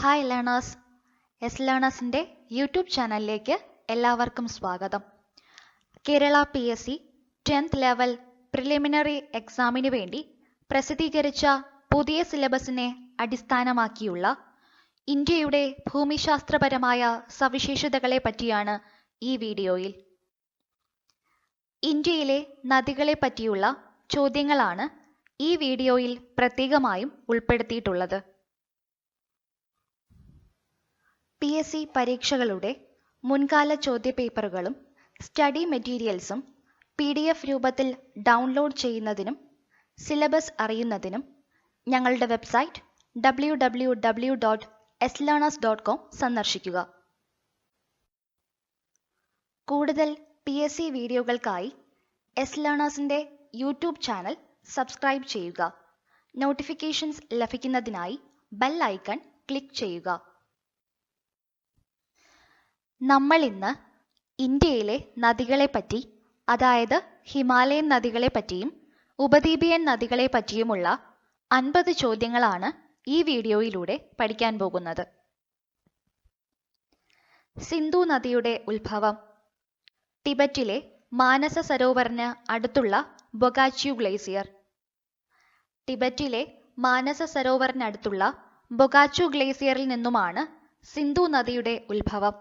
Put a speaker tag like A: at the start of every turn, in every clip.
A: Hi learners, S ലേണേഴ്സിൻ്റെ YouTube ചാനലിലേക്ക് എല്ലാവർക്കും സ്വാഗതം. Kerala PSC 10th level preliminary എക്സാമിന് വേണ്ടി പ്രസിദ്ധീകരിച്ച പുതിയ സിലബസിനെ അടിസ്ഥാനമാക്കിയുള്ള ഇന്ത്യയുടെ ഭൂമിശാസ്ത്രപരമായ സവിശേഷതകളെ പറ്റിയാണ് ഈ വീഡിയോയിൽ. ഇന്ത്യയിലെ നദികളെ പറ്റിയുള്ള ചോദ്യങ്ങളാണ് ഈ വീഡിയോയിൽ പ്രത്യേകമായും ഉൾപ്പെടുത്തിയിട്ടുള്ളത്. PSC പരീക്ഷകളുടെ മുൻകാല ചോദ്യപേപ്പറുകളും സ്റ്റഡി മെറ്റീരിയൽസും PDF രൂപത്തിൽ ഡൗൺലോഡ് ചെയ്യുന്നതിനും സിലബസ് അറിയുന്നതിനും ഞങ്ങളുടെ വെബ്സൈറ്റ് www.slearners.com സന്ദർശിക്കുക. കൂടുതൽ PSC വീഡിയോകൾക്കായി എസ് ലേണേഴ്സിൻ്റെ യൂട്യൂബ് ചാനൽ സബ്സ്ക്രൈബ് ചെയ്യുക. നോട്ടിഫിക്കേഷൻസ് ലഭിക്കുന്നതിനായി ബെൽ ഐക്കൺ ക്ലിക്ക് ചെയ്യുക. നമ്മൾ ഇന്ന് ഇന്ത്യയിലെ നദികളെപ്പറ്റി, അതായത് ഹിമാലയൻ നദികളെപ്പറ്റിയും ഉപദ്വീപിയൻ നദികളെപ്പറ്റിയുമുള്ള 50 ചോദ്യങ്ങളാണ് ഈ വീഡിയോയിലൂടെ പഠിക്കാൻ പോകുന്നത്. സിന്ധു നദിയുടെ ഉത്ഭവം. ടിബറ്റിലെ മാനസ സരോവറിന് അടുത്തുള്ള ബൊഗാച്യു ഗ്ലേസിയർ. ടിബറ്റിലെ മാനസ സരോവറിനടുത്തുള്ള ബൊഗാച്യു ഗ്ലേസിയറിൽ നിന്നുമാണ് സിന്ധു നദിയുടെ ഉത്ഭവം.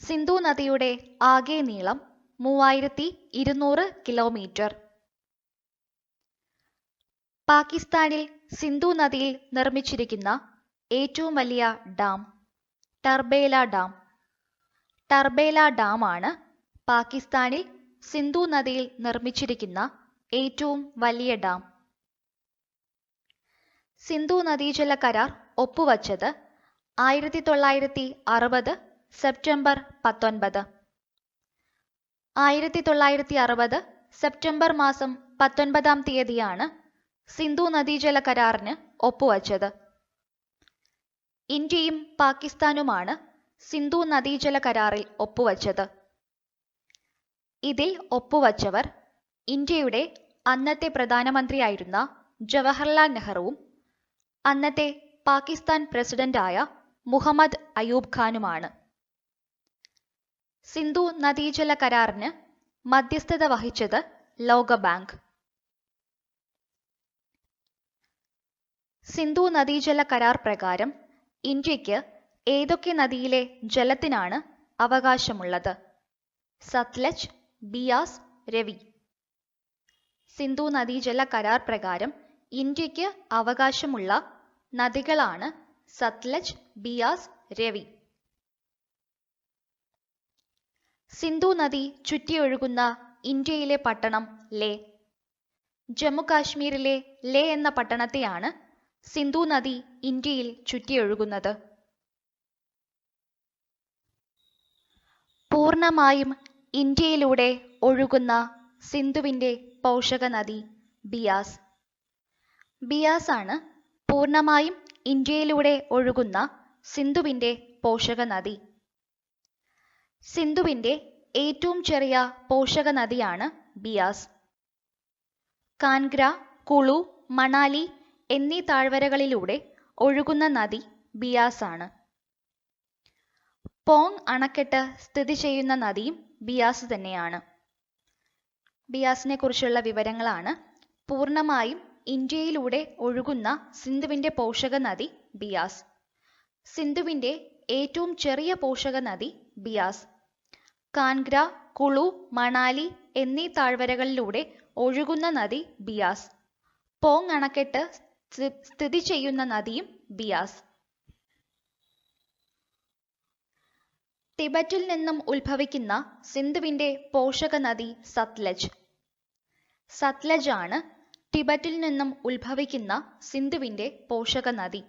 A: സിന്ധു നദിയുടെ ആകെ നീളം 3200 കിലോമീറ്റർ. പാകിസ്ഥാനിൽ സിന്ധു നദിയിൽ നിർമ്മിച്ചിരിക്കുന്ന ഏറ്റവും വലിയ dam Tarbela dam. Tarbela dam ആണ് പാകിസ്ഥാനിൽ സിന്ധു നദിയിൽ നിർമ്മിച്ചിരിക്കുന്ന ഏറ്റവും വലിയ ഡാം. സിന്ധു നദീജല കരാർ ഒപ്പുവച്ചത് 1960 സെപ്റ്റംബർ 19. 1960 സെപ്റ്റംബർ മാസം 19-ാം തീയതിയാണ് സിന്ധു നദീജല കരാറിന് ഒപ്പുവച്ചത്. ഇന്ത്യയും പാകിസ്ഥാനുമാണ് സിന്ധു നദീജല കരാറിൽ ഒപ്പുവച്ചത്. ഇതിൽ ഒപ്പുവച്ചവർ ഇന്ത്യയുടെ അന്നത്തെ പ്രധാനമന്ത്രിയായിരുന്ന ജവഹർലാൽ നെഹ്റുവും അന്നത്തെ പാകിസ്ഥാൻ പ്രസിഡന്റായ മുഹമ്മദ് അയൂബ് ഖാനുമാണ്. സിന്ധു നദീജല കരാറിന് മധ്യസ്ഥത വഹിച്ചത് ലോകബാങ്ക്. സിന്ധു നദീജല കരാർ പ്രകാരം ഇന്ത്യക്ക് ഏതൊക്കെ നദിയിലെ ജലത്തിനാണ് അവകാശമുള്ളത്? സത്ലജ്, ബിയാസ്, രവി. സിന്ധു നദീജല കരാർ പ്രകാരം ഇന്ത്യക്ക് അവകാശമുള്ള നദികളാണ് സത്ലജ്, ബിയാസ്, രവി. സിന്ധു നദി ചുറ്റിയൊഴുകുന്ന ഇന്ത്യയിലെ പട്ടണം ലേ. ജമ്മു കാശ്മീരിലെ ലേ എന്ന പട്ടണത്തെയാണ് സിന്ധു നദി ഇന്ത്യയിൽ ചുറ്റിയൊഴുകുന്നത്. പൂർണ്ണമായും ഇന്ത്യയിലൂടെ ഒഴുകുന്ന സിന്ധുവിൻ്റെ പോഷക നദി ബിയാസ്. ബിയാസ് ആണ് പൂർണ്ണമായും ഇന്ത്യയിലൂടെ ഒഴുകുന്ന സിന്ധുവിൻ്റെ പോഷക നദി. സിന്ധുവിൻ്റെ ഏറ്റവും ചെറിയ പോഷക നദിയാണ് ബിയാസ്. കാൻഗ്ര, കുളു, മണാലി എന്നീ താഴ്വരകളിലൂടെ ഒഴുകുന്ന നദി ബിയാസ് ആണ്. പോങ് അണക്കെട്ട് സ്ഥിതി ചെയ്യുന്ന നദിയും ബിയാസ് തന്നെയാണ്. ബിയാസിനെ കുറിച്ചുള്ള വിവരങ്ങളാണ്. പൂർണ്ണമായും ഇന്ത്യയിലൂടെ ഒഴുകുന്ന സിന്ധുവിൻ്റെ പോഷക നദി ബിയാസ്. സിന്ധുവിൻ്റെ ഏറ്റവും ചെറിയ പോഷക നദി ബിയാസ്. കാൻഗ്ര, കുളു, മണാലി എന്നീ താഴ്വരകളിലൂടെ ഒഴുകുന്ന നദി ബിയാസ്. പോങ് അണക്കെട്ട് സ്ഥിതി ചെയ്യുന്ന നദിയും ബിയാസ്. ടിബറ്റിൽ നിന്നും ഉത്ഭവിക്കുന്ന സിന്ധുവിൻ്റെ പോഷക നദി സത്ലജ്. സത്ലജ് ആണ് ടിബറ്റിൽ നിന്നും ഉത്ഭവിക്കുന്ന സിന്ധുവിൻ്റെ പോഷക നദി.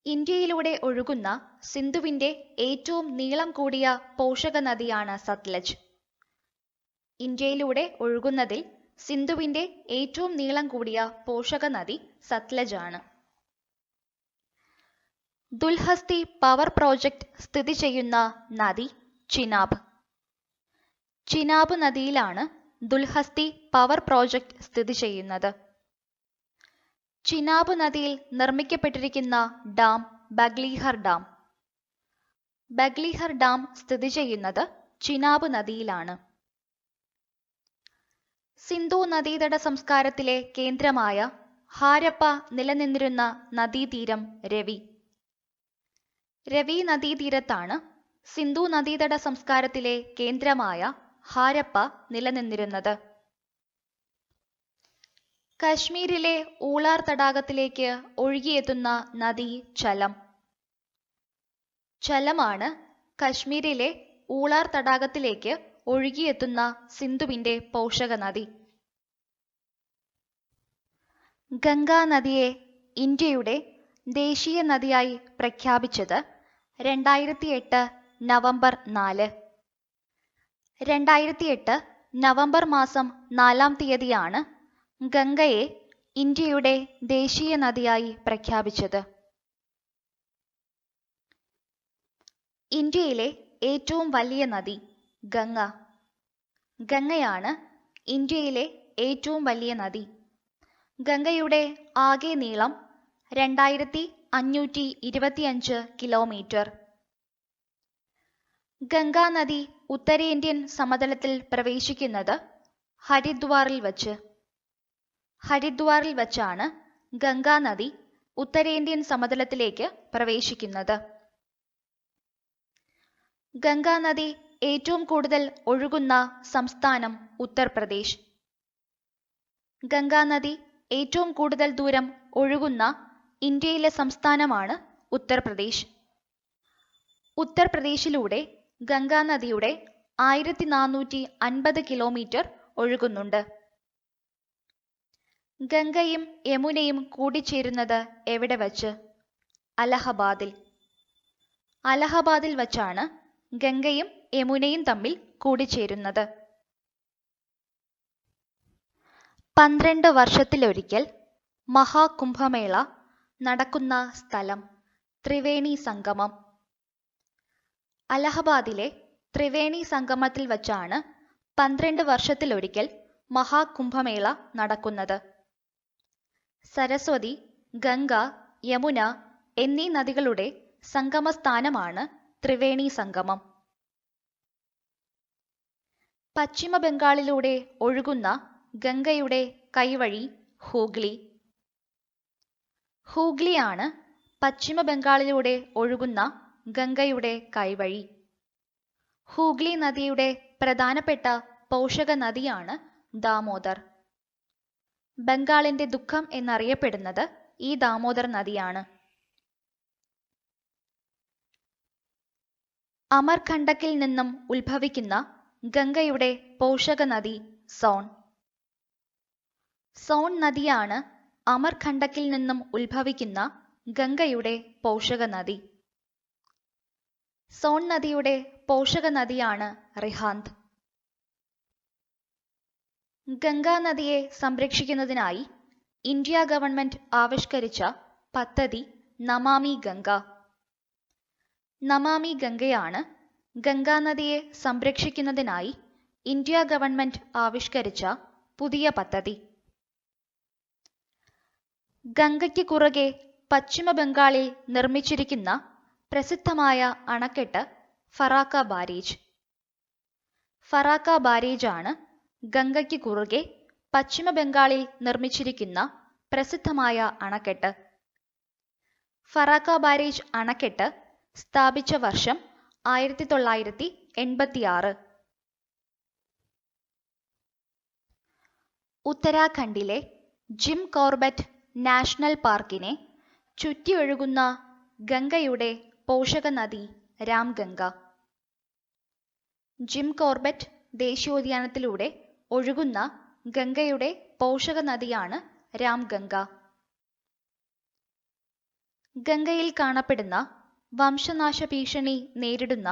A: ഇന്ത്യയിലൂടെ ഒഴുകുന്ന സിന്ധുവിൻ്റെ ഏറ്റവും നീളം കൂടിയ പോഷക നദിയാണ് സത്ലജ്. ഇന്ത്യയിലൂടെ ഒഴുകുന്നതിൽ സിന്ധുവിൻ്റെ ഏറ്റവും നീളം കൂടിയ പോഷക നദി സത്ലജ് ആണ്. ദുൽഹസ്തി പവർ പ്രോജക്റ്റ് സ്ഥിതി ചെയ്യുന്ന നദി ചിനാബ്. ചിനാബ് നദിയിലാണ് ദുൽഹസ്തി പവർ പ്രോജക്റ്റ് സ്ഥിതി ചെയ്യുന്നത്. ചിനാബ് നദിയിൽ നിർമ്മിക്കപ്പെട്ടിരിക്കുന്ന ഡാം ബഗ്ലിഹർ ഡാം. ബഗ്ലിഹർ ഡാം സ്ഥിതി ചെയ്യുന്നത് ചിനാബ് നദിയിലാണ്. സിന്ധു നദീതട സംസ്കാരത്തിലെ കേന്ദ്രമായ ഹാരപ്പ നിലനിന്നിരുന്ന നദീതീരം രവി. രവി നദീതീരത്താണ് സിന്ധു നദീതട സംസ്കാരത്തിലെ കേന്ദ്രമായ ഹാരപ്പ നിലനിന്നിരുന്നത്. കശ്മീരിലെ ഊളാർ തടാകത്തിലേക്ക് ഒഴുകിയെത്തുന്ന നദി ചലം. ചലമാണ് കശ്മീരിലെ ഊളാർ തടാകത്തിലേക്ക് ഒഴുകിയെത്തുന്ന സിന്ധുവിന്റെ പോഷക നദി. ഗംഗാ നദിയെ ഇന്ത്യയുടെ ദേശീയ നദിയായി പ്രഖ്യാപിച്ചത് 2008 നവംബർ 4. 2008 നവംബർ മാസം 4-ാം തീയതിയാണ് ഗംഗയെ ഇന്ത്യയുടെ ദേശീയ നദിയായി പ്രഖ്യാപിച്ചത്. ഇന്ത്യയിലെ ഏറ്റവും വലിയ നദി ഗംഗ. ഗംഗയാണ് ഇന്ത്യയിലെ ഏറ്റവും വലിയ നദി. ഗംഗയുടെ ആകെ നീളം 2525 കിലോമീറ്റർ. ഗംഗാ നദി ഉത്തരേന്ത്യൻ സമതലത്തിൽ പ്രവേശിക്കുന്നത് ഹരിദ്വാറിൽ വച്ച്. ഹരിദ്വാറിൽ വച്ചാണ് ഗംഗാ നദി ഉത്തരേന്ത്യൻ സമതലത്തിലേക്ക് പ്രവേശിക്കുന്നത്. ഗംഗാ നദി ഏറ്റവും കൂടുതൽ ഒഴുകുന്ന സംസ്ഥാനം ഉത്തർപ്രദേശ്. ഗംഗാ നദി ഏറ്റവും കൂടുതൽ ദൂരം ഒഴുകുന്ന ഇന്ത്യയിലെ സംസ്ഥാനമാണ് ഉത്തർപ്രദേശ്. ഉത്തർപ്രദേശിലൂടെ ഗംഗാ നദിയുടെ 1450 കിലോമീറ്റർ ഒഴുകുന്നുണ്ട്. ഗംഗയും യമുനയും കൂടിച്ചേരുന്നത് എവിടെ വച്ച്? അലഹബാദിൽ. അലഹബാദിൽ വച്ചാണ് ഗംഗയും യമുനയും തമ്മിൽ കൂടിച്ചേരുന്നത്. 12 വർഷത്തിലൊരിക്കൽ മഹാകുംഭമേള നടക്കുന്ന സ്ഥലം ത്രിവേണി സംഗമം. അലഹബാദിലെ ത്രിവേണി സംഗമത്തിൽ വച്ചാണ് 12 വർഷത്തിലൊരിക്കൽ മഹാകുംഭമേള നടക്കുന്നത്. സരസ്വതി, ഗംഗ, യമുന എന്നീ നദികളുടെ സംഗമസ്ഥാനമാണ് ത്രിവേണി സംഗമം. പശ്ചിമ ബംഗാളിലൂടെ ഒഴുകുന്ന ഗംഗയുടെ കൈവഴി ഹൂഗ്ലി. ഹൂഗ്ലിയാണ് പശ്ചിമ ബംഗാളിലൂടെ ഒഴുകുന്ന ഗംഗയുടെ കൈവഴി. ഹൂഗ്ലി നദിയുടെ പ്രധാനപ്പെട്ട പോഷക നദിയാണ് ദാമോദർ. ബംഗാളിന്റെ ദുഃഖം എന്നറിയപ്പെടുന്നത് ഈ ദാമോദർ നദിയാണ്. അമർകണ്ടക്കിൽ നിന്നും ഉത്ഭവിക്കുന്ന ഗംഗയുടെ പോഷക നദി സോൺ. സോൺ നദിയാണ് അമർകണ്ടക്കിൽ നിന്നും ഉത്ഭവിക്കുന്ന ഗംഗയുടെ പോഷക നദി. സോൺ നദിയുടെ പോഷക നദിയാണ് റിഹാന്ദ്. ഗംഗാ നദിയെ സംരക്ഷിക്കുന്നതിനായി ഇന്ത്യ ഗവൺമെന്റ് ആവിഷ്കരിച്ച പദ്ധതി നമാമി ഗംഗ. നമാമി ഗംഗയാണ് ഗംഗാ നദിയെ സംരക്ഷിക്കുന്നതിനായി ഇന്ത്യ ഗവൺമെന്റ് ആവിഷ്കരിച്ച പുതിയ പദ്ധതി. ഗംഗയ്ക്ക് കുറുകെ പശ്ചിമ ബംഗാളിൽ നിർമ്മിച്ചിരിക്കുന്ന പ്രസിദ്ധമായ അണക്കെട്ട് ഫറാക്ക ബാരേജ്. ഫറാക്ക ബാരേജാണ് ഗംഗയ്ക്ക് കുറുകെ പശ്ചിമ ബംഗാളിൽ നിർമ്മിച്ചിരിക്കുന്ന പ്രസിദ്ധമായ അണക്കെട്ട്. ഫറാക്ക ബാരേജ് അണക്കെട്ട് സ്ഥാപിച്ച വർഷം 1986. ഉത്തരാഖണ്ഡിലെ ജിം കോർബറ്റ് നാഷണൽ പാർക്കിനെ ചുറ്റിയൊഴുകുന്ന ഗംഗയുടെ പോഷക നദി രാംഗംഗ. ജിം കോർബറ്റ് ദേശീയോദ്യാനത്തിലൂടെ ഒഴുകുന്ന ഗംഗയുടെ പോഷക നദിയാണ് രാംഗംഗ. ഗംഗയിൽ കാണപ്പെടുന്ന വംശനാശ ഭീഷണി നേരിടുന്ന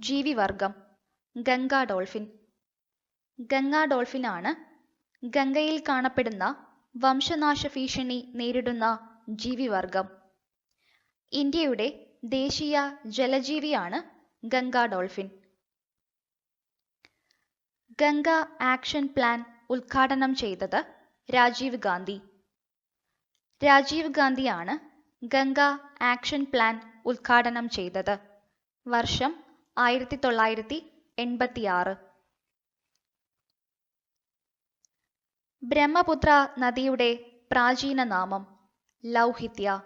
A: ജീവിവർഗം ഗംഗാ ഡോൾഫിൻ. ഗംഗാ ഡോൾഫിനാണ് ഗംഗയിൽ കാണപ്പെടുന്ന വംശനാശ ഭീഷണി നേരിടുന്ന ജീവിവർഗം. ഇന്ത്യയുടെ ദേശീയ ജലജീവിയാണ് Ganga dolphin. Ganga action plan ഉദ്ഘാടനം ചെയ്തത് രാജീവ് ഗാന്ധി. രാജീവ് ഗാന്ധിയാണ് ഗംഗ ആക്ഷൻ പ്ലാൻ ഉദ്ഘാടനം ചെയ്തത്. വർഷം 1986. ബ്രഹ്മപുത്ര നദിയുടെ പ്രാചീന നാമം ലൗഹിത്യ.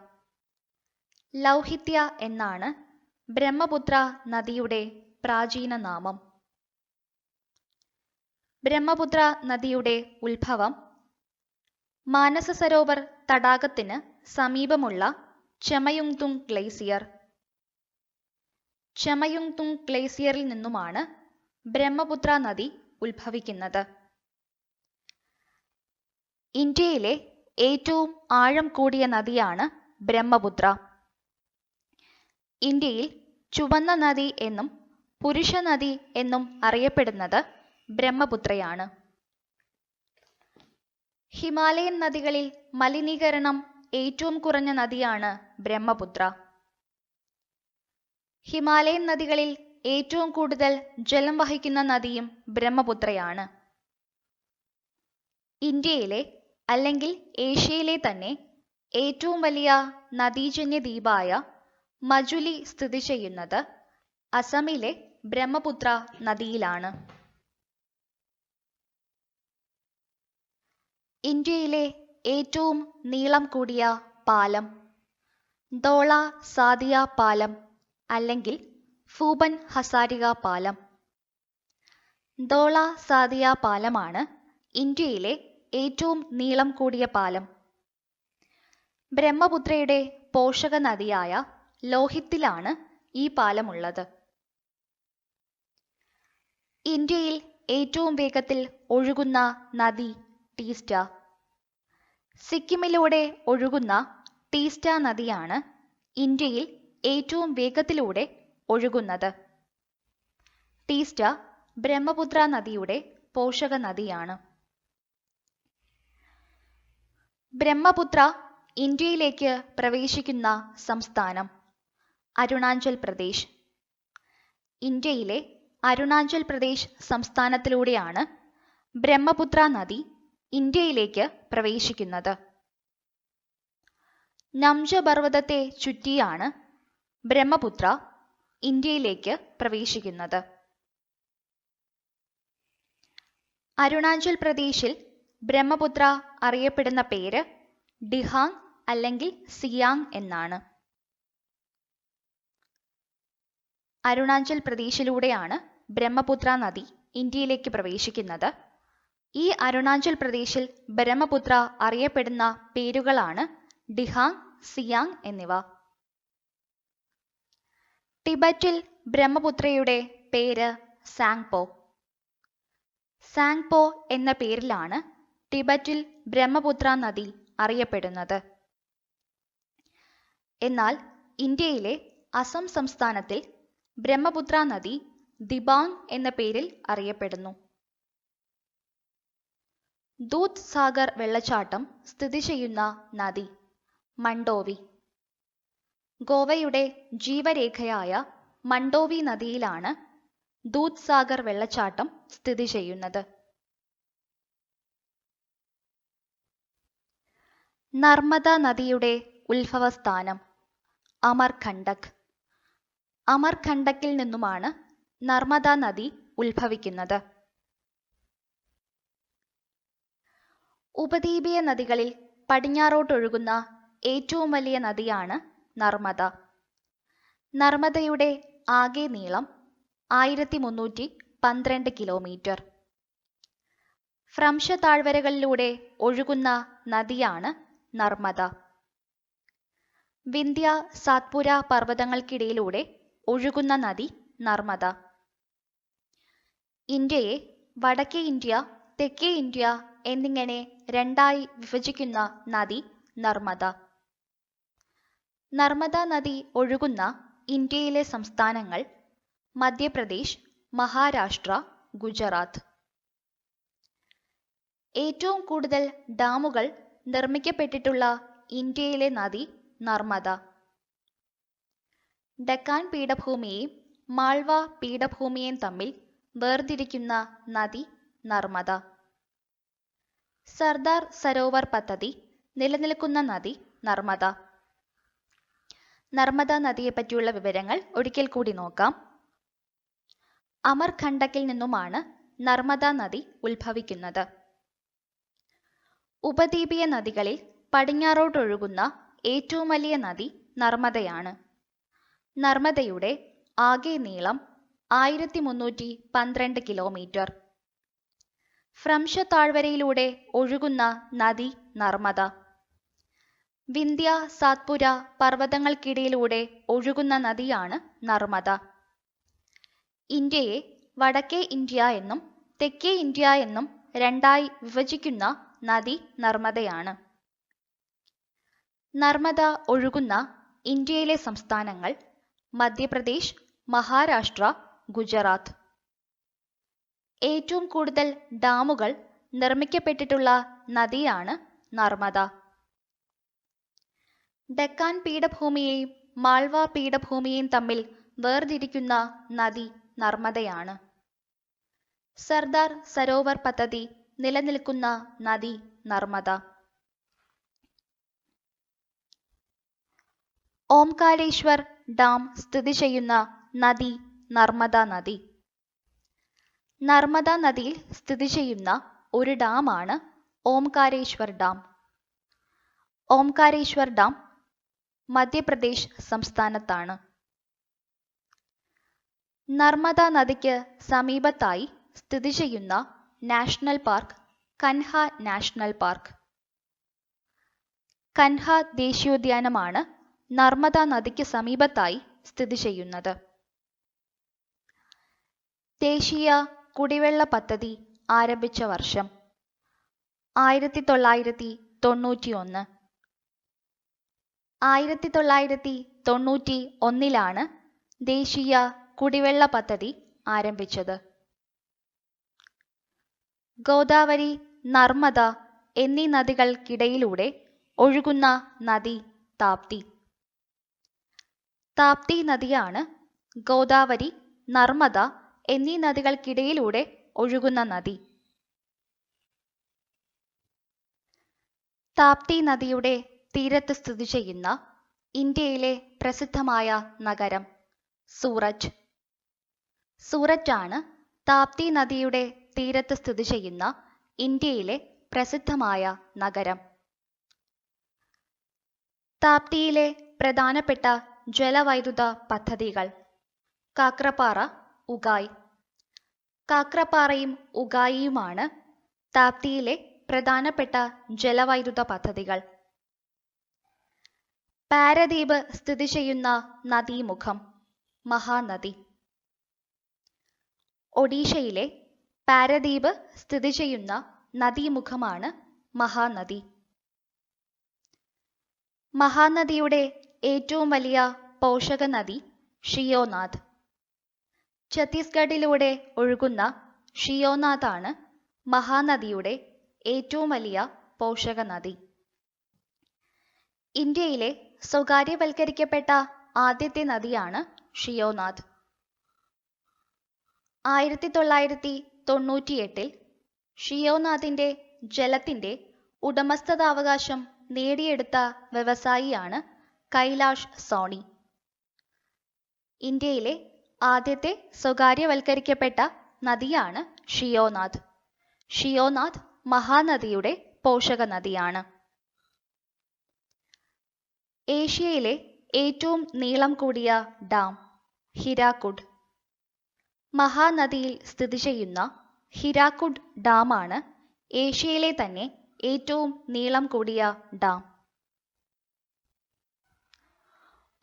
A: ലൗഹിത്യ എന്നാണ് ബ്രഹ്മപുത്ര നദിയുടെ പ്രാചീന നാമം. ബ്രഹ്മപുത്ര നദിയുടെ ഉത്ഭവം മാനസ സരോവർ തടാകത്തിന് സമീപമുള്ള ചമയുങ്തുങ് ഗ്ലേസിയർ. ചമയുങ്തുങ് ഗ്ലേസിയറിൽ നിന്നുമാണ് ബ്രഹ്മപുത്ര നദി ഉത്ഭവിക്കുന്നത്. ഇന്ത്യയിലെ ഏറ്റവും ആഴം കൂടിയ നദിയാണ് ബ്രഹ്മപുത്ര. ഇന്ത്യയിൽ ചുവന്ന നദി എന്നും പുരുഷ നദി എന്നും അറിയപ്പെടുന്നത് ബ്രഹ്മപുത്രയാണ്. ഹിമാലയൻ നദികളിൽ മലിനീകരണം ഏറ്റവും കുറഞ്ഞ നദിയാണ് ബ്രഹ്മപുത്ര. ഹിമാലയൻ നദികളിൽ ഏറ്റവും കൂടുതൽ ജലം വഹിക്കുന്ന നദിയും ബ്രഹ്മപുത്രയാണ്. ഇന്ത്യയിലെ അല്ലെങ്കിൽ ഏഷ്യയിലെ തന്നെ ഏറ്റവും വലിയ നദീജന്യ ദ്വീപായ മജുലി സ്ഥിതി ചെയ്യുന്നത് അസമിലെ ബ്രഹ്മപുത്ര നദിയിലാണ്. ഇന്ത്യയിലെ ഏറ്റവും നീളം കൂടിയ പാലം ധോള സാദിയ പാലം അല്ലെങ്കിൽ ഫൂബൻ ഹസാരിക പാലം. ധോള സാദിയ പാലമാണ് ഇന്ത്യയിലെ ഏറ്റവും നീളം കൂടിയ പാലം. ബ്രഹ്മപുത്രയുടെ പോഷക നദിയായ ലോഹിത്തിലാണ് ഈ പാലമുള്ളത്. ഇന്ത്യയിൽ ഏറ്റവും വേഗത്തിൽ ഒഴുകുന്ന നദി ടീസ്റ്റ. സിക്കിമിലൂടെ ഒഴുകുന്ന ടീസ്റ്റ നദിയാണ് ഇന്ത്യയിൽ ഏറ്റവും വേഗത്തിലൂടെ ഒഴുകുന്നത്. ടീസ്റ്റ ബ്രഹ്മപുത്ര നദിയുടെ പോഷക നദിയാണ്. ബ്രഹ്മപുത്ര ഇന്ത്യയിലേക്ക് പ്രവേശിക്കുന്ന സംസ്ഥാനം അരുണാചൽ പ്രദേശ്. ഇന്ത്യയിലെ അരുണാചൽ പ്രദേശ് സംസ്ഥാനത്തിലൂടെയാണ് ബ്രഹ്മപുത്ര നദി ഇന്ത്യയിലേക്ക് പ്രവേശിക്കുന്നത്. നംജ പർവ്വതത്തെ ചുറ്റിയാണ് ബ്രഹ്മപുത്ര ഇന്ത്യയിലേക്ക് പ്രവേശിക്കുന്നത്. അരുണാചൽ പ്രദേശിൽ ബ്രഹ്മപുത്ര അറിയപ്പെടുന്ന പേര് ഡിഹാങ് അല്ലെങ്കിൽ സിയാങ് എന്നാണ്. അരുണാചൽ പ്രദേശിലൂടെയാണ് ബ്രഹ്മപുത്ര നദി ഇന്ത്യയിലേക്ക് പ്രവേശിക്കുന്നത്. ഈ അരുണാചൽ പ്രദേശിൽ ബ്രഹ്മപുത്ര അറിയപ്പെടുന്ന പേരുകളാണ് ഡിഹാങ്, സിയാങ് എന്നിവ. ടിബറ്റിൽ ബ്രഹ്മപുത്രയുടെ പേര് സാങ്പോ. സാങ്പോ എന്ന പേരിലാണ് ടിബറ്റിൽ ബ്രഹ്മപുത്ര നദി അറിയപ്പെടുന്നത്. എന്നാൽ ഇന്ത്യയിലെ അസം സംസ്ഥാനത്തിൽ ബ്രഹ്മപുത്ര നദി ദിബാങ് എന്ന പേരിൽ അറിയപ്പെടുന്നു. ദൂദ് സാഗർ വെള്ളച്ചാട്ടം സ്ഥിതി ചെയ്യുന്ന നദി മണ്ഡോവി. ഗോവയുടെ ജീവരേഖയായ മണ്ഡോവി നദിയിലാണ് ദൂദ് സാഗർ വെള്ളച്ചാട്ടം സ്ഥിതി ചെയ്യുന്നത്. നർമ്മദ നദിയുടെ ഉത്ഭവസ്ഥാനം അമർകണ്ടക്. അമർകണ്ടക്കിൽ നിന്നുമാണ് നർമ്മദ നദി ഉത്ഭവിക്കുന്നത്. ഉപദ്വീപീയ നദികളിൽ പടിഞ്ഞാറോട്ടൊഴുകുന്ന ഏറ്റവും വലിയ നദിയാണ് നർമ്മദ. നർമ്മദയുടെ ആകെ നീളം 1312 കിലോമീറ്റർ. ഫ്രംശ താഴ്വരകളിലൂടെ ഒഴുകുന്ന നദിയാണ് നർമ്മദ. വിന്ധ്യ സാത്പുര പർവ്വതങ്ങൾക്കിടയിലൂടെ ഒഴുകുന്ന നദി നർമ്മദ. ഇന്ത്യയെ വടക്കേ ഇന്ത്യ, തെക്കേ ഇന്ത്യ എന്നിങ്ങനെ രണ്ടായി വിഭജിക്കുന്ന നദി നർമ്മദ. നർമ്മദ നദി ഒഴുകുന്ന ഇന്ത്യയിലെ സംസ്ഥാനങ്ങൾ മധ്യപ്രദേശ്, മഹാരാഷ്ട്ര, ഗുജറാത്ത്. ഏറ്റവും കൂടുതൽ ഡാമുകൾ നിർമ്മിക്കപ്പെട്ടിട്ടുള്ള ഇന്ത്യയിലെ നദി നർമ്മദ. ഡക്കാൻ പീഠഭൂമിയെയും മാൾവ പീഠഭൂമിയെയും തമ്മിൽ വേർതിരിക്കുന്ന നദി നർമ്മദ. സർദാർ സരോവർ പദ്ധതി നിലനിൽക്കുന്ന നദി നർമ്മദ. നർമ്മദ നദിയെപ്പറ്റിയുള്ള വിവരങ്ങൾ ഒരിക്കൽ കൂടി നോക്കാം. അമർകണ്ടക്കിൽ നിന്നുമാണ് നർമ്മദ നദി ഉത്ഭവിക്കുന്നത്. ഉപദ്വീപീയ നദികളിൽ പടിഞ്ഞാറോട്ടൊഴുകുന്ന ഏറ്റവും വലിയ നദി നർമ്മദയാണ്. നർമ്മദയുടെ ആകെ നീളം 1312 കിലോമീറ്റർ. ഫ്രംശ താഴ്വരയിലൂടെ ഒഴുകുന്ന നദി നർമ്മദ. വിന്ധ്യ സാത്പുര പർവ്വതങ്ങൾക്കിടയിലൂടെ ഒഴുകുന്ന നദിയാണ് നർമ്മദ. ഇന്ത്യയെ വടക്കേ ഇന്ത്യ എന്നും തെക്കേ ഇന്ത്യ എന്നും രണ്ടായി വിഭജിക്കുന്ന നദി നർമ്മദയാണ്. നർമ്മദ ഒഴുകുന്ന ഇന്ത്യയിലെ സംസ്ഥാനങ്ങൾ മധ്യപ്രദേശ്, മഹാരാഷ്ട്ര, ഗുജറാത്ത്. ഏറ്റവും കൂടുതൽ ഡാമുകൾ നിർമ്മിക്കപ്പെട്ടിട്ടുള്ള നദിയാണ് നർമ്മദ. ഡെക്കാൻ പീഠഭൂമിയെയും മാൾവ പീഠഭൂമിയെയും തമ്മിൽ വേർതിരിക്കുന്ന നദി നർമ്മദയാണ്. സർദാർ സരോവർ പദ്ധതി നിലനിൽക്കുന്ന നദി നർമ്മദ. ഓംകാരേശ്വർ ഡാം സ്ഥിതി ചെയ്യുന്ന നദി നർമ്മദ നദി. നർമ്മദ നദിയിൽ സ്ഥിതി ചെയ്യുന്ന ഒരു ഡാമാണ് ഓംകാരേശ്വർ ഡാം. ഓംകാരേശ്വർ ഡാം മധ്യപ്രദേശ് സംസ്ഥാനത്താണ്. നർമ്മദ നദിക്ക് സമീപത്തായി സ്ഥിതി ചെയ്യുന്ന national park Kanha national park. Kanha ദേശീയോദ്യാനമാണ് നർമ്മദ നദിക്ക് സമീപത്തായി സ്ഥിതി ചെയ്യുന്നത്. ദേശീയ കുടിവെള്ള പദ്ധതി ആരംഭിച്ച വർഷം 1991. 1991 ദേശീയ കുടിവെള്ള പദ്ധതി ആരംഭിച്ചത്. ഗോദാവരി, നർമ്മദ എന്നീ നദികൾക്കിടയിലൂടെ ഒഴുകുന്ന നദി താപ്തി. താപ്തി നദിയാണ് ഗോദാവരി, നർമ്മദ എന്നീ നദികൾക്കിടയിലൂടെ ഒഴുകുന്ന നദി. താപ്തി നദിയുടെ തീരത്ത് സ്ഥിതി ചെയ്യുന്ന ഇന്ത്യയിലെ പ്രസിദ്ധമായ നഗരം സൂററ്റ്. സൂററ്റാണ് താപ്തി നദിയുടെ തീരത്ത് സ്ഥിതി ചെയ്യുന്ന ഇന്ത്യയിലെ പ്രസിദ്ധമായ നഗരം. താപ്തിയിലെ പ്രധാനപ്പെട്ട ജലവൈദ്യുത പദ്ധതികൾ കാക്രപാറ, ഉഗായ്. കാക്രപാറയും ഉഗായിയുമാണ് താപ്തിയിലെ പ്രധാനപ്പെട്ട ജലവൈദ്യുത പദ്ധതികൾ. പാരദീപ് സ്ഥിതി ചെയ്യുന്ന നദീമുഖം മഹാനദി. ഒഡീഷയിലെ പാരദീപ് സ്ഥിതി ചെയ്യുന്ന നദീമുഖമാണ് മഹാനദി. മഹാനദിയുടെ ഏറ്റവും വലിയ പോഷക നദി ഷിയോനാഥ്. ഛത്തീസ്ഗഡിലൂടെ ഒഴുകുന്ന ഷിയോനാഥാണ് മഹാനദിയുടെ ഏറ്റവും വലിയ പോഷക നദി. ഇന്ത്യയിലെ സ്വകാര്യവൽക്കരിക്കപ്പെട്ട ആദ്യത്തെ നദിയാണ് ഷിയോനാഥ്. 1998 ഷിയോനാഥിന്റെ ജലത്തിന്റെ ഉടമസ്ഥതാവകാശം നേടിയെടുത്ത വ്യവസായിയാണ് കൈലാഷ് സോണി. ഇന്ത്യയിലെ ആദ്യത്തെ സ്വകാര്യവൽക്കരിക്കപ്പെട്ട നദിയാണ് ഷിയോനാഥ്. ഷിയോനാഥ് മഹാനദിയുടെ പോഷക നദിയാണ്. ഏഷ്യയിലെ ഏറ്റവും നീളം കൂടിയ ഡാം ഹിരാക്കുഡ്. മഹാനദിയിൽ സ്ഥിതി ചെയ്യുന്ന ഹിരാക്കുഡ് ഡാമാണ് ഏഷ്യയിലെ തന്നെ ഏറ്റവും നീളം കൂടിയ ഡാം.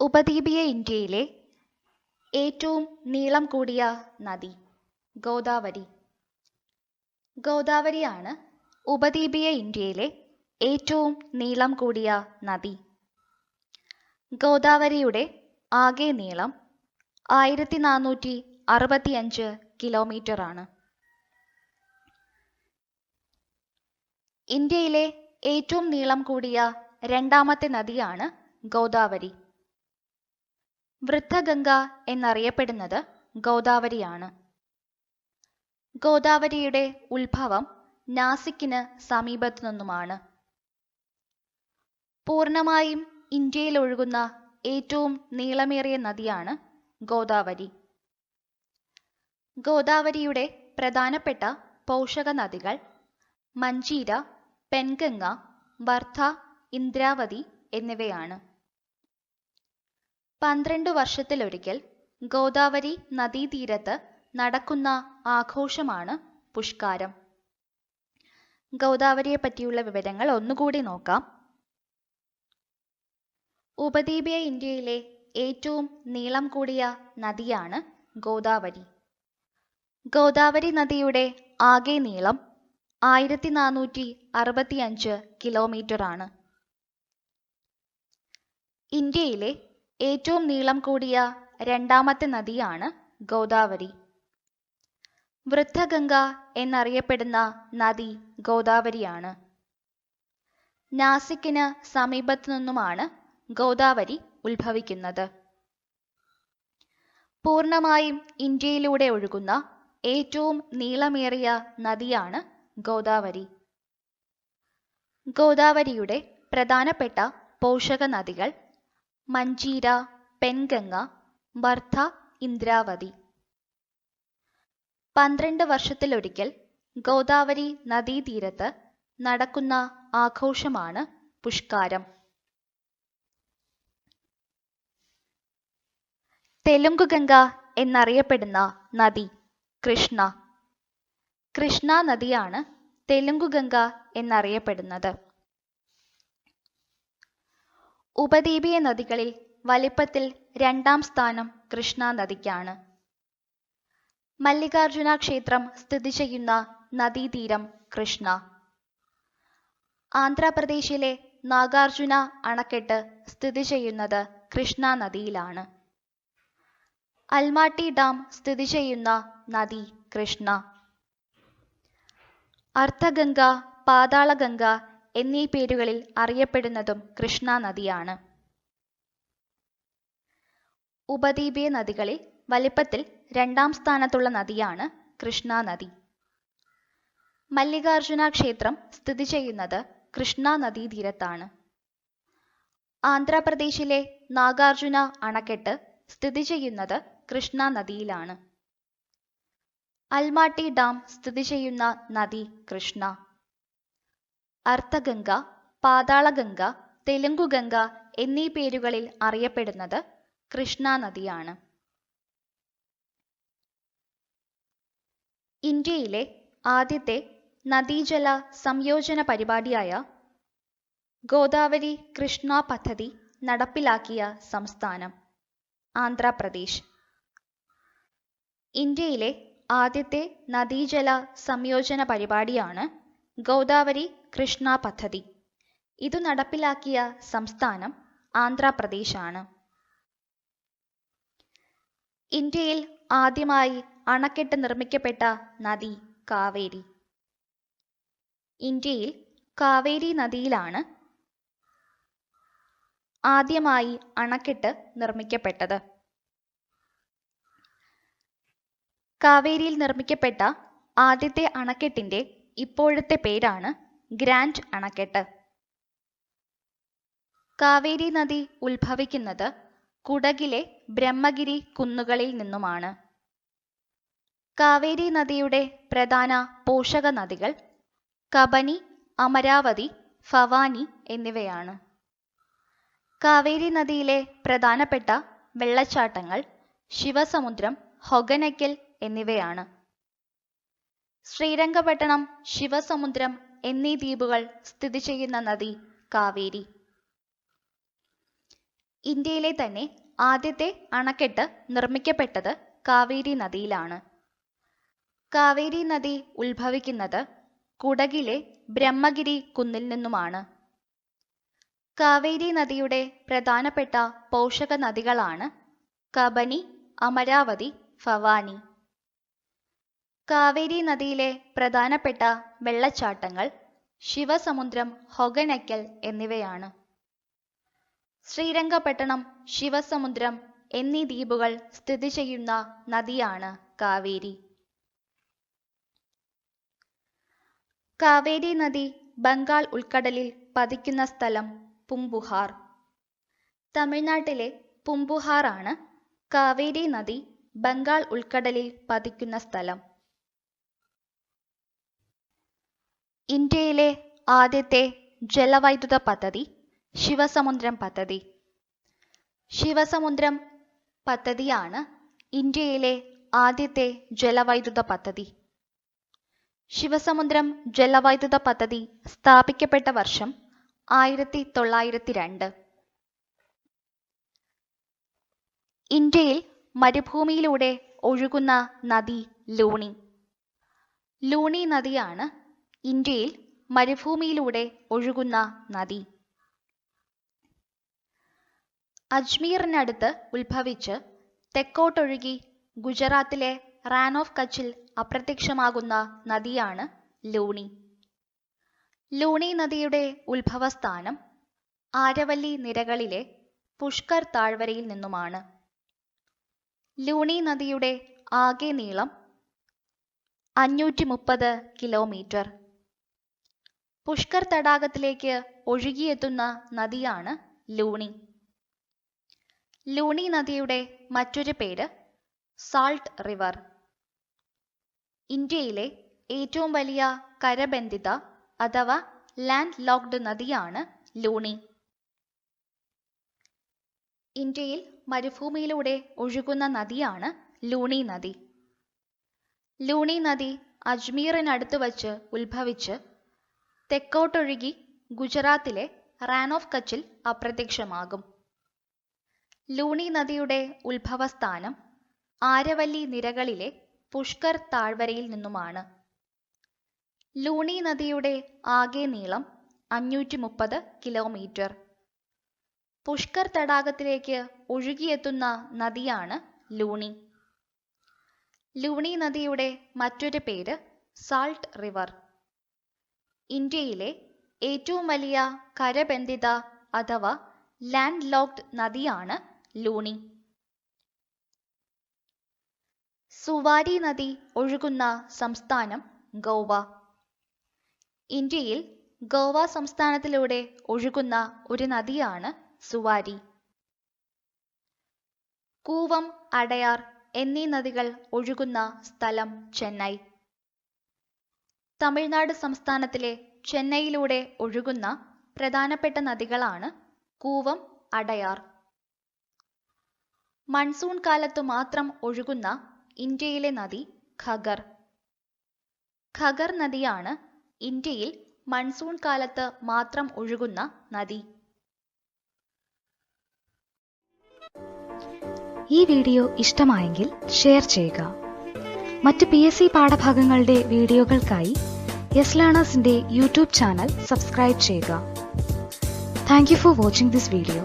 A: ഉപദ്വീപീയ ഇന്ത്യയിലെ ഏറ്റവും നീളം കൂടിയ നദി ഗോദാവരി. ഗോദാവരിയാണ് ഉപദ്വീപീയ ഇന്ത്യയിലെ ഏറ്റവും നീളം കൂടിയ നദി. ഗോദാവരിയുടെ ആകെ നീളം 1465 കിലോമീറ്റർ ആണ്. ഇന്ത്യയിലെ ഏറ്റവും നീളം കൂടിയ രണ്ടാമത്തെ നദിയാണ് ഗോദാവരി. വൃദ്ധഗംഗ എന്നറിയപ്പെടുന്നത് ഗോദാവരിയാണ്. ഗോദാവരിയുടെ ഉത്ഭവം നാസിക്കിന് സമീപത്തു നിന്നുമാണ്. പൂർണ്ണമായും ഇന്ത്യയിൽ ഒഴുകുന്ന ഏറ്റവും നീളമേറിയ നദിയാണ് ഗോദാവരി. ഗോദാവരിയുടെ പ്രധാനപ്പെട്ട പോഷക നദികൾ മഞ്ചീര, പെൻഗംഗ, വർധ, ഇന്ദ്രാവതി എന്നിവയാണ്. 12 വർഷത്തിലൊരിക്കൽ ഗോദാവരി നദീതീരത്ത് നടക്കുന്ന ആഘോഷമാണ് പുഷ്കാരം. ഗോദാവരിയെ പറ്റിയുള്ള വിവരങ്ങൾ ഒന്നുകൂടി നോക്കാം. ഉപദ്വീപീയ ഇന്ത്യയിലെ ഏറ്റവും നീളം കൂടിയ നദിയാണ് ഗോദാവരി. ഗോദാവരി നദിയുടെ ആകെ നീളം 1465 കിലോമീറ്ററാണ്. ഇന്ത്യയിലെ ഏറ്റവും നീളം കൂടിയ രണ്ടാമത്തെ നദിയാണ് ഗോദാവരി. വൃദ്ധഗംഗ എന്നറിയപ്പെടുന്ന നദി ഗോദാവരിയാണ്. നാസിക്കിന് സമീപത്തു നിന്നുമാണ് ഗോദാവരി ഉത്ഭവിക്കുന്നത്. പൂർണ്ണമായും ഇന്ത്യയിലൂടെ ഒഴുകുന്ന ഏറ്റവും നീളമേറിയ നദിയാണ് ഗോദാവരി. ഗോദാവരിയുടെ പ്രധാനപ്പെട്ട പോഷക നദികൾ മഞ്ചീര, പെൻഗംഗ, വർധ, ഇന്ദ്രാവതി. 12 വർഷത്തിലൊരിക്കൽ ഗോദാവരി നദീതീരത്ത് നടക്കുന്ന ആഘോഷമാണ് പുഷ്കാരം. തെലുങ്കുഗംഗ എന്നറിയപ്പെടുന്ന നദി കൃഷ്ണ. കൃഷ്ണ നദിയാണ് തെലുങ്കുഗംഗ എന്നറിയപ്പെടുന്നത്. ഉപദ്വീപീയ നദികളിൽ വലിപ്പത്തിൽ 2ാം സ്ഥാനം കൃഷ്ണ നദിക്കാണ്. മല്ലികാർജുന ക്ഷേത്രം സ്ഥിതി ചെയ്യുന്ന നദീതീരം കൃഷ്ണ. ആന്ധ്രാപ്രദേശിലെ നാഗാർജുന അണക്കെട്ട് സ്ഥിതി ചെയ്യുന്നത് കൃഷ്ണ നദിയിലാണ്. അൽമാട്ടി ഡാം സ്ഥിതി ചെയ്യുന്ന നദി കൃഷ്ണ. അർദ്ധഗംഗ, പാതാളഗംഗ എന്നീ പേരുകളിൽ അറിയപ്പെടുന്നതും കൃഷ്ണ നദിയാണ്. ഉപദ്വീപീയ നദികളിൽ വലിപ്പത്തിൽ 2ാം സ്ഥാനത്തുള്ള നദിയാണ് കൃഷ്ണ നദി. മല്ലികാർജുന ക്ഷേത്രം സ്ഥിതി ചെയ്യുന്നത് കൃഷ്ണ നദീതീരത്താണ്. ആന്ധ്രാപ്രദേശിലെ നാഗാർജുന അണക്കെട്ട് സ്ഥിതി ചെയ്യുന്നത് കൃഷ്ണ നദിയിലാണ്. അൽമാട്ടി ഡാം സ്ഥിതി ചെയ്യുന്ന നദി കൃഷ്ണ. അർദ്ധഗംഗ, പാതാളഗംഗ, തെലുങ്കുഗംഗ എന്നീ പേരുകളിൽ അറിയപ്പെടുന്നത് കൃഷ്ണ നദിയാണ്. ഇന്ത്യയിലെ ആദ്യത്തെ നദീജല സംയോജന പരിപാടിയായ ഗോദാവരി കൃഷ്ണ പദ്ധതി നടപ്പിലാക്കിയ സംസ്ഥാനം ആന്ധ്രാപ്രദേശ്. ഇന്ത്യയിലെ ആദ്യത്തെ നദീജല സംയോജന പരിപാടിയാണ് ഗോദാവരി കൃഷ്ണ പദ്ധതി. ഇതു നടപ്പിലാക്കിയ സംസ്ഥാനം ആന്ധ്രാപ്രദേശാണ്. ഇന്ത്യയിൽ ആദ്യമായി അണക്കെട്ട് നിർമ്മിക്കപ്പെട്ട നദി കാവേരി. ഇന്ത്യയിൽ കാവേരി നദിയിലാണ് ആദ്യമായി അണക്കെട്ട് നിർമ്മിക്കപ്പെട്ടത്. കാവേരിയിൽ നിർമ്മിക്കപ്പെട്ട ആദ്യത്തെ അണക്കെട്ടിന്റെ ഇപ്പോഴത്തെ പേരാണ് ഗ്രാൻഡ് അണക്കെട്ട്. കാവേരി നദി ഉത്ഭവിക്കുന്നത് കുടകിലെ ബ്രഹ്മഗിരി കുന്നുകളിൽ നിന്നുമാണ്. കാവേരി നദിയുടെ പ്രധാന പോഷക നദികൾ കബനി, അമരാവതി, ഭവാനി എന്നിവയാണ്. കാവേരി നദിയിലെ പ്രധാനപ്പെട്ട വെള്ളച്ചാട്ടങ്ങൾ ശിവസമുദ്രം, ഹൊഗനക്കൽ എന്നിവയാണ്. ശ്രീരംഗപട്ടണം, ശിവസമുദ്രം എന്നീ ദ്വീപുകൾ സ്ഥിതി ചെയ്യുന്ന നദി കാവേരി. ഇന്ത്യയിലെ തന്നെ ആദ്യത്തെ അണക്കെട്ട് നിർമ്മിക്കപ്പെട്ടത് കാവേരി നദിയിലാണ്. കാവേരി നദി ഉത്ഭവിക്കുന്നത് കുടകിലെ ബ്രഹ്മഗിരി കുന്നിൽ നിന്നുമാണ്. കാവേരി നദിയുടെ പ്രധാനപ്പെട്ട പോഷക നദികളാണ് കബനി, അമരാവതി, ഭവാനി. കാവേരി നദിയിലെ പ്രധാനപ്പെട്ട വെള്ളച്ചാട്ടങ്ങൾ ശിവസമുദ്രം, ഹൊഗനക്കൽ എന്നിവയാണ്. ശ്രീരംഗപട്ടണം, ശിവസമുദ്രം എന്നീ ദ്വീപുകൾ സ്ഥിതി ചെയ്യുന്ന നദിയാണ് കാവേരി. കാവേരി നദി ബംഗാൾ ഉൾക്കടലിൽ പതിക്കുന്ന സ്ഥലം പൂമ്പുഹാർ. തമിഴ്നാട്ടിലെ പൂമ്പുഹാർ ആണ് കാവേരി നദി ബംഗാൾ ഉൾക്കടലിൽ പതിക്കുന്ന സ്ഥലം. ഇന്ത്യയിലെ ആദ്യത്തെ ജലവൈദ്യുത പദ്ധതി ശിവസമുദ്രം പദ്ധതി. ശിവസമുദ്രം പദ്ധതിയാണ് ഇന്ത്യയിലെ ആദ്യത്തെ ജലവൈദ്യുത പദ്ധതി. ശിവസമുദ്രം ജലവൈദ്യുത പദ്ധതി സ്ഥാപിക്കപ്പെട്ട വർഷം 1902. ഇന്ത്യയിൽ മരുഭൂമിയിലൂടെ ഒഴുകുന്ന നദി ലൂണി. ലൂണി നദിയാണ് ഇന്ത്യയിൽ മരുഭൂമിയിലൂടെ ഒഴുകുന്ന നദി. അജ്മീറിനടുത്ത് ഉത്ഭവിച്ച് തെക്കോട്ടൊഴുകി ഗുജറാത്തിലെ റാൻ ഓഫ് കച്ചിൽ അപ്രത്യക്ഷമാകുന്ന നദിയാണ് ലൂണി. ലൂണി നദിയുടെ ഉത്ഭവസ്ഥാനം ആരവല്ലി നിരകളിലെ പുഷ്കർ താഴ്വരയിൽ നിന്നുമാണ്. ലൂണി നദിയുടെ ആകെ നീളം 530 കിലോമീറ്റർ. പുഷ്കർ തടാകത്തിലേക്ക് ഒഴുകിയെത്തുന്ന നദിയാണ് ലൂണി. ലൂണി നദിയുടെ മറ്റൊരു പേര് സാൾട്ട് റിവർ. ഇന്ത്യയിലെ ഏറ്റവും വലിയ കരബന്ധിത അഥവാ ലാൻഡ് ലോക്ക്ഡ് നദിയാണ് ലൂണി. ഇന്ത്യയിൽ മരുഭൂമിയിലൂടെ ഒഴുകുന്ന നദിയാണ് ലൂണി നദി. ലൂണി നദി അജ്മീറിനടുത്ത് വച്ച് ഉത്ഭവിച്ച് തെക്കോട്ടൊഴുകി ഗുജറാത്തിലെ റാൻ ഓഫ് കച്ചിൽ അപ്രത്യക്ഷമാകും. ലൂണി നദിയുടെ ഉത്ഭവസ്ഥാനം ആരവല്ലി നിരകളിലെ പുഷ്കർ താഴ്വരയിൽ നിന്നുമാണ്. ലൂണി നദിയുടെ ആകെ നീളം 530 കിലോമീറ്റർ. പുഷ്കർ തടാകത്തിലേക്ക് ഒഴുകിയെത്തുന്ന നദിയാണ് ലൂണി. ലൂണി നദിയുടെ മറ്റൊരു പേര് സാൾട്ട് റിവർ. ഇന്ത്യയിലെ ഏറ്റവും വലിയ കരബന്ധിത അഥവാ ലാൻഡ് ലോക്ക്ഡ് നദിയാണ് ലൂണി. സുവാരി നദി ഒഴുകുന്ന സംസ്ഥാനം ഗോവ. ഇന്ത്യയിൽ ഗോവ സംസ്ഥാനത്തിലൂടെ ഒഴുകുന്ന ഒരു നദിയാണ് സുവാരി. കൂവം, അടയാർ എന്നീ നദികൾ ഒഴുകുന്ന സ്ഥലം ചെന്നൈ. തമിഴ്നാട് സംസ്ഥാനത്തിലെ ചെന്നൈയിലൂടെ ഒഴുകുന്ന പ്രധാനപ്പെട്ട നദികളാണ് കൂവം, അടയാർ. മൺസൂൺ കാലത്തു മാത്രം ഒഴുകുന്ന ഇന്ത്യയിലെ നദി ഘഗർ. ഘഗർ നദിയാണ് ഇന്ത്യയിൽ മൺസൂൺ കാലത്ത് മാത്രം ഒഴുകുന്ന നദി.
B: ഈ വീഡിയോ ഇഷ്ടമായെങ്കിൽ ഷെയർ ചെയ്യുക. മറ്റ് PSC പാഠഭാഗങ്ങളുടെ വീഡിയോകൾക്കായി യെസ് ലേണേഴ്സിന്റെ യൂട്യൂബ് ചാനൽ സബ്സ്ക്രൈബ് ചെയ്യുക. Thank you for watching this video.